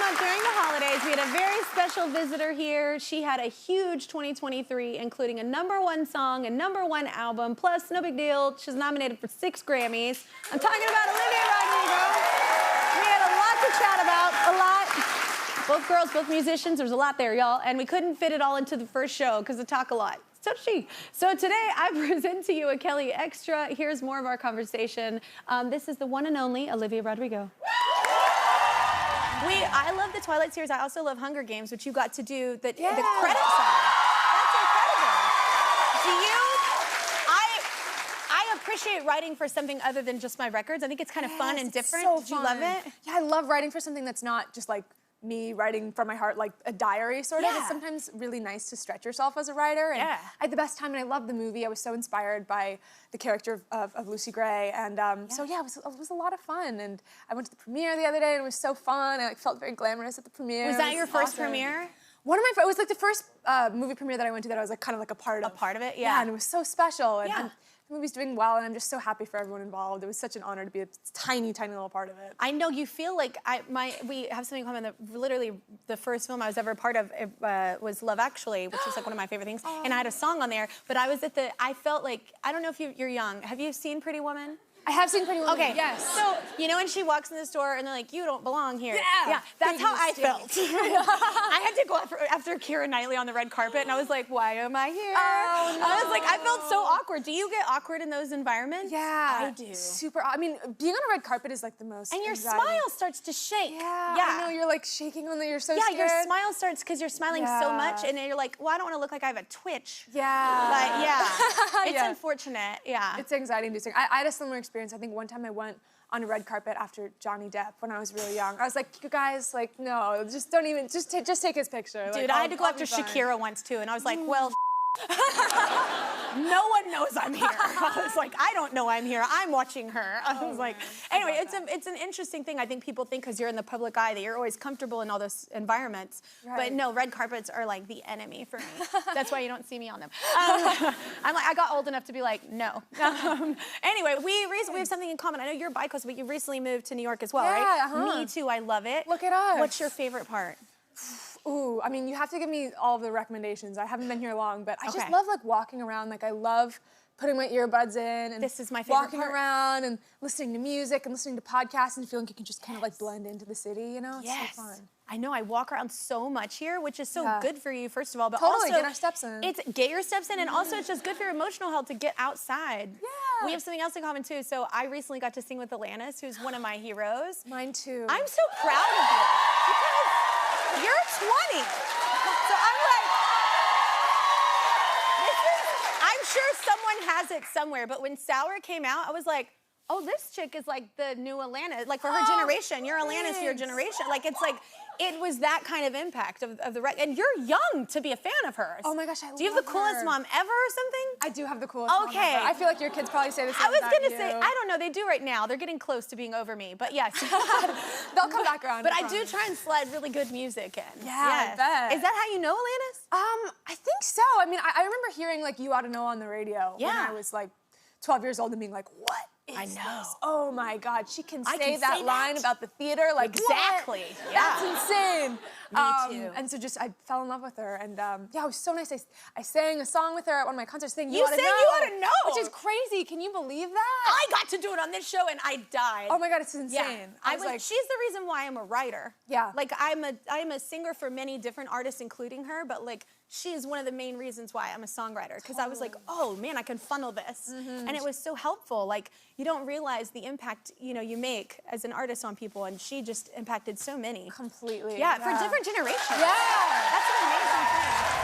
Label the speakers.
Speaker 1: up during the holidays. We had a very special visitor here. She had a huge 2023, including a #1 song, a #1 album, plus, no big deal, she's nominated for 6 Grammys. I'm talking about Olivia Rodrigo. We had a lot to chat about, a lot. Both girls, both musicians, there's a lot there, y'all, and we couldn't fit it all into the first show because we talk a lot. So did she. So today I present to you a Kelly Extra. Here's more of our conversation. This is the one and only Olivia Rodrigo. I love the Twilight series. I also love Hunger Games, which you got to do the credit song. That's incredible. Do you? I appreciate writing for something other than just my records. I think it's kind of fun and different.
Speaker 2: So
Speaker 1: Did you love it?
Speaker 2: Yeah, I love writing for something that's not just like me writing from my heart, like a diary sort of. It's sometimes really nice to stretch yourself as a writer. And I had the best time, and I loved the movie. I was so inspired by the character of Lucy Gray, and so yeah, it was a lot of fun. And I went to the premiere the other day, and it was so fun. I felt very glamorous at the premiere.
Speaker 1: Was that your first premiere?
Speaker 2: One of my, it was like the first movie premiere that I went to that I was like kind of like a part of.
Speaker 1: A part of it,
Speaker 2: yeah. And it was so special. And the movie's doing well, and I'm just so happy for everyone involved. It was such an honor to be a tiny, tiny little part of it.
Speaker 1: I know you feel like we have something in common. Literally, the first film I was ever a part of was Love Actually, which is like one of my favorite things. And I had a song on there, but I was I felt like, I don't know if you're young. Have you seen Pretty Woman?
Speaker 2: I have seen Pretty Woman,
Speaker 1: okay,
Speaker 2: yes.
Speaker 1: So, you know when she walks in the store and they're like, you don't belong here.
Speaker 2: Yeah.
Speaker 1: That's how I felt. I had to go after Keira Knightley on the red carpet, and I was like, why am I here?
Speaker 2: Oh, no.
Speaker 1: I was like, I felt so awkward. Do you get awkward in those environments?
Speaker 2: Yeah.
Speaker 1: I do.
Speaker 2: Super, I mean, being on a red carpet is like the most
Speaker 1: And your
Speaker 2: anxiety.
Speaker 1: Smile starts to shake.
Speaker 2: Yeah, I know, you're like shaking on you're so scared.
Speaker 1: Your smile starts because you're smiling so much, and then you're like, well, I don't want to look like I have a twitch.
Speaker 2: Yeah.
Speaker 1: But it's unfortunate,
Speaker 2: It's anxiety inducing. I had a similar experience. I think one time I went on a red carpet after Johnny Depp when I was really young. I was like, you guys, like, no, just don't even, just take his picture.
Speaker 1: Dude,
Speaker 2: like,
Speaker 1: I had to go after Shakira once too, and I was like, well, no one knows I'm here. I was like, I don't know I'm here. I'm watching her. I was like, anyway, it's an interesting thing. I think people think because you're in the public eye that you're always comfortable in all those environments. Right. But no, red carpets are like the enemy for me. That's why you don't see me on them. I got old enough to be like, no. Anyway, we have something in common. I know you're bi-coastal, but you recently moved to New York as well, right? Me too. I love it.
Speaker 2: Look at us.
Speaker 1: What's your favorite part?
Speaker 2: Ooh, I mean, you have to give me all of the recommendations. I haven't been here long, but I just love like walking around. Like I love putting my earbuds in and
Speaker 1: this is my favorite
Speaker 2: walking around and listening to music and listening to podcasts and feeling like you can just kind of like blend into the city, you know? It's so fun.
Speaker 1: I know, I walk around so much here, which is so good for you, first of all, but
Speaker 2: also
Speaker 1: get
Speaker 2: our steps in.
Speaker 1: Get your steps in, and also it's just good for your emotional health to get outside. Yeah. We have something else in common too. So I recently got to sing with Alanis, who's one of my heroes.
Speaker 2: Mine too.
Speaker 1: I'm so proud of you because you're 20. So I'm like, I'm sure someone has it somewhere, but when Sour came out, I was like, oh, this chick is like the new Alanis, like for her generation. You're Alanis, your generation. Like, it's like, it was that kind of impact of the record. And you're young to be a fan of hers.
Speaker 2: Oh my gosh, I love her.
Speaker 1: Do you have the coolest mom ever or something?
Speaker 2: I do have the coolest mom ever. I feel like your kids probably say the same
Speaker 1: I was gonna
Speaker 2: you.
Speaker 1: say, I don't know, they do right now. They're getting close to being over me, but yes.
Speaker 2: They'll come back around.
Speaker 1: But I do try and slide really good music in.
Speaker 2: Yeah, I bet.
Speaker 1: Is that how you know Alanis?
Speaker 2: I think so. I mean, I remember hearing like You Ought to Know on the radio when I was like 12 years old and being like, what? I know. This? Oh my God, she can say that line about the theater, like
Speaker 1: exactly.
Speaker 2: What? That's insane.
Speaker 1: Me too.
Speaker 2: And so I fell in love with her, and yeah, it was so nice. I sang a song with her at one of my concerts, saying You Ought to Know.
Speaker 1: You Ought to Know,
Speaker 2: which is crazy. Can you believe that?
Speaker 1: I got to do it on this show, and I died.
Speaker 2: Oh my God, it's insane.
Speaker 1: Yeah. I was like, she's the reason why I'm a writer. Yeah. Like I'm a singer for many different artists, including her, but like she is one of the main reasons why I'm a songwriter, because I was like, oh man, I can funnel this, and it was so helpful. Like you don't realize the impact you make as an artist on people, and she just impacted so many.
Speaker 2: Completely.
Speaker 1: Yeah, for different generations.
Speaker 2: Yeah.
Speaker 1: That's an amazing thing.